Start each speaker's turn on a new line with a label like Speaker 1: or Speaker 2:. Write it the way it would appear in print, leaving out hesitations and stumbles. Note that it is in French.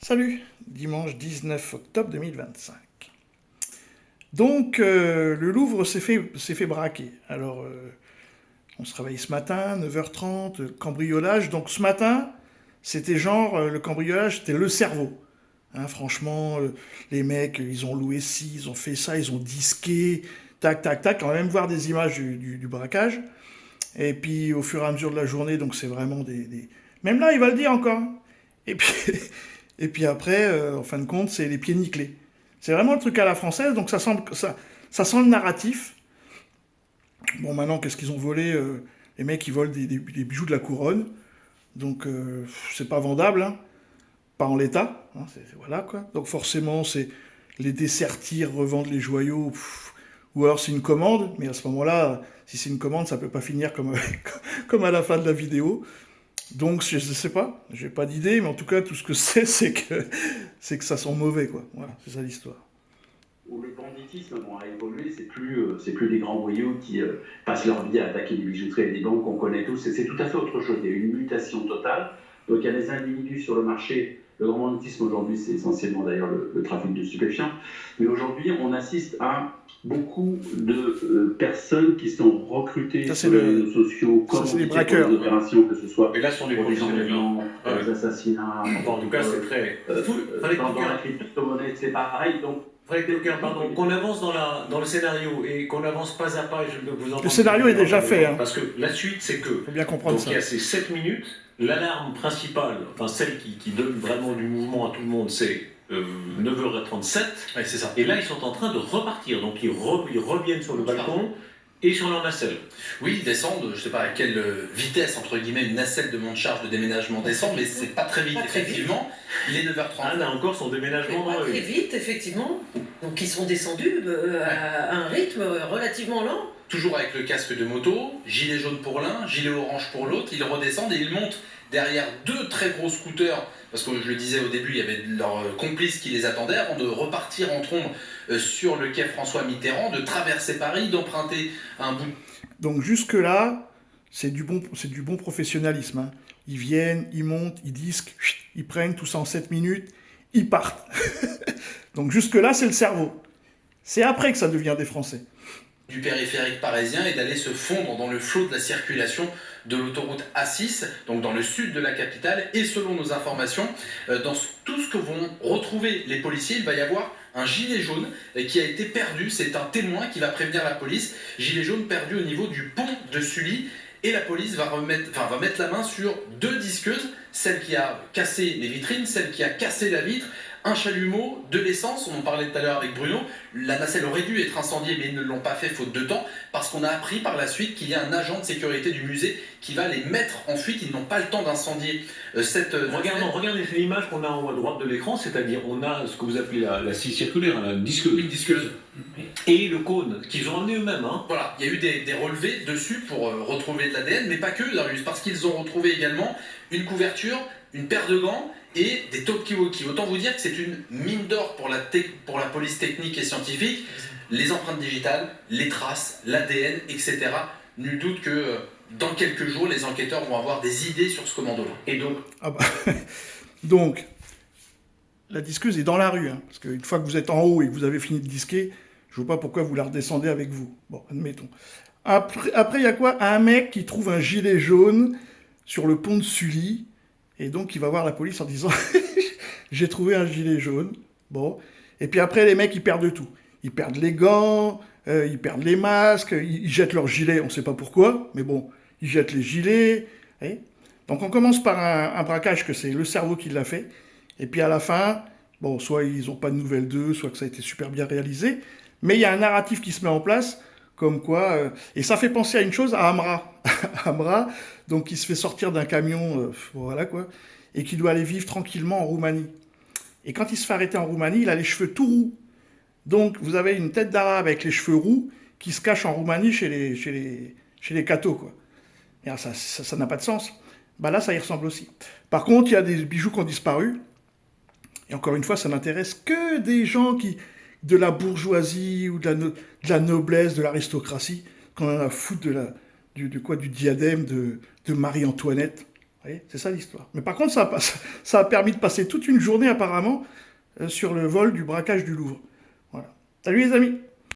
Speaker 1: Salut, dimanche 19 octobre 2025. Donc, le Louvre s'est fait braquer. Alors, on se réveille ce matin, 9h30, cambriolage. Donc, ce matin, c'était genre, le cambriolage, c'était le cerveau. Hein, franchement, les mecs, ils ont loué ci, ils ont fait ça, ils ont disqué, tac, tac, tac. On va même voir des images du braquage. Et puis, au fur et à mesure de la journée, donc c'est vraiment Même là, il va le dire encore. Et puis, et puis après, en fin de compte, c'est les pieds nickelés. C'est vraiment le truc à la française, donc ça sent le narratif. Bon, maintenant, qu'est-ce qu'ils ont volé les mecs, ils volent des bijoux de la couronne. Donc, c'est pas vendable, hein. Pas en l'état. Hein, voilà, quoi. Donc, forcément, c'est les dessertir, revendre les joyaux. Ou alors, c'est une commande. Mais à ce moment-là, si c'est une commande, ça peut pas finir comme, comme à la fin de la vidéo. Donc, je ne sais pas, j'ai pas d'idée, mais en tout cas, tout ce que c'est que ça sent mauvais, quoi. Voilà, c'est ça l'histoire.
Speaker 2: Où le banditisme a évolué, c'est plus des grands voyous qui passent leur vie à attaquer des bijouteries et des banques qu'on connaît tous, c'est tout à fait autre chose, il y a une mutation totale. Donc il y a des individus sur le marché, le grand banditisme aujourd'hui c'est essentiellement d'ailleurs le trafic de stupéfiants, mais aujourd'hui on assiste à beaucoup de personnes qui sont recrutées sur les réseaux sociaux,
Speaker 1: ça, c'est les
Speaker 2: commanditées pour
Speaker 1: braqueurs.
Speaker 2: des opérations, que ce soit
Speaker 3: Et là, ce sont des
Speaker 2: pour des
Speaker 3: professionnels.
Speaker 2: enlèvements, des assassinats,
Speaker 3: En tout cas, c'est très.
Speaker 2: dans la crypto-monnaie, c'est pareil. Donc,
Speaker 3: Frédéric Leclerc, pardon, qu'on avance dans le scénario et qu'on avance pas à pas, et je vous entends.
Speaker 1: Le scénario est déjà fait, hein.
Speaker 3: Parce que la suite, c'est que.
Speaker 1: Faut bien comprendre
Speaker 3: donc
Speaker 1: ça.
Speaker 3: il y a ces 7 minutes. L'alarme principale, enfin celle qui donne vraiment du mouvement à tout le monde, c'est 9h37.
Speaker 4: Ouais, c'est ça.
Speaker 3: Et là, ils sont en train de repartir. Donc ils reviennent sur le balcon et sur leur nacelle.
Speaker 4: Oui, ils descendent, je sais pas à quelle vitesse, entre guillemets, une nacelle de monte charge de déménagement descend, mais c'est pas très vite,
Speaker 5: Pas très
Speaker 4: effectivement. Il est 9h30.
Speaker 3: Anne a encore son déménagement dans
Speaker 5: Pas
Speaker 3: la
Speaker 5: très
Speaker 3: rue.
Speaker 5: vite, effectivement. Donc ils sont descendus à un rythme relativement lent.
Speaker 4: Toujours avec le casque de moto, gilet jaune pour l'un, gilet orange pour l'autre, ils redescendent et ils montent derrière deux très gros scooters, parce que je le disais au début, il y avait leurs complices qui les attendaient avant de repartir en trombe sur le quai François Mitterrand, de traverser Paris, d'emprunter un bout.
Speaker 1: Donc jusque-là, c'est du bon professionnalisme, hein. Ils viennent, ils montent, ils disquent, ils prennent tout ça en 7 minutes, ils partent. Donc jusque-là, c'est le cerveau. C'est après que ça devient des Français.
Speaker 4: Du périphérique parisien et d'aller se fondre dans le flot de la circulation de l'autoroute A6, donc dans le sud de la capitale. Et selon nos informations, dans tout ce que vont retrouver les policiers, il va y avoir un gilet jaune qui a été perdu. C'est un témoin qui va prévenir la police. Gilet jaune perdu au niveau du pont de Sully. Et la police va mettre la main sur deux disqueuses, celle qui a cassé les vitrines, celle qui a cassé la vitre, un chalumeau, de l'essence, on en parlait tout à l'heure avec Bruno. La nacelle aurait dû être incendiée, mais ils ne l'ont pas fait faute de temps, parce qu'on a appris par la suite qu'il y a un agent de sécurité du musée qui va les mettre en fuite. Ils n'ont pas le temps d'incendier cette
Speaker 3: Regardez l'image qu'on a en haut à droite de l'écran, c'est-à-dire on a ce que vous appelez la scie circulaire, la disqueuse.
Speaker 4: Une disqueuse.
Speaker 3: Et le cône qu'ils ont amené eux-mêmes. Hein.
Speaker 4: Voilà, il y a eu des relevés dessus pour retrouver de l'ADN, mais pas que, Darius, parce qu'ils ont retrouvé également une couverture, une paire de gants et des talkie-walkie. Autant vous dire que c'est une mine d'or pour la police technique et scientifique. Les empreintes digitales, les traces, l'ADN, etc. Nul doute que dans quelques jours, les enquêteurs vont avoir des idées sur ce commando-là.
Speaker 3: Et donc,
Speaker 1: Ah bah, donc, la disqueuse est dans la rue, hein, parce qu'une fois que vous êtes en haut et que vous avez fini de disquer, je vois pas pourquoi vous la redescendez avec vous. Bon, admettons. Après, il y a quoi? Un mec qui trouve un gilet jaune sur le pont de Sully, et donc il va voir la police en disant j'ai trouvé un gilet jaune. Bon. Et puis après, les mecs, ils perdent tout. Ils perdent les gants, ils perdent les masques, ils jettent leurs gilets, on sait pas pourquoi, mais bon, ils jettent les gilets. Voyez. Donc on commence par un braquage que c'est le cerveau qui l'a fait, et puis à la fin, bon, soit ils n'ont pas de nouvelles d'eux, soit que ça a été super bien réalisé, mais il y a un narratif qui se met en place, comme quoi, et ça fait penser à une chose, à Amra. Amra, donc qui se fait sortir d'un camion, voilà quoi, et qui doit aller vivre tranquillement en Roumanie. Et quand il se fait arrêter en Roumanie, il a les cheveux tout roux. Donc vous avez une tête d'arabe avec les cheveux roux qui se cache en Roumanie chez les cathos, quoi. Et alors, ça n'a pas de sens. Bah là, ça y ressemble aussi. Par contre, il y a des bijoux qui ont disparu. Et encore une fois, ça n'intéresse que des gens de la bourgeoisie ou de la noblesse, de l'aristocratie, qu'on en a à foutre du diadème de Marie-Antoinette. voyez, c'est ça l'histoire. Mais par contre, ça a permis de passer toute une journée apparemment sur le vol du braquage du Louvre. Voilà. Salut les amis!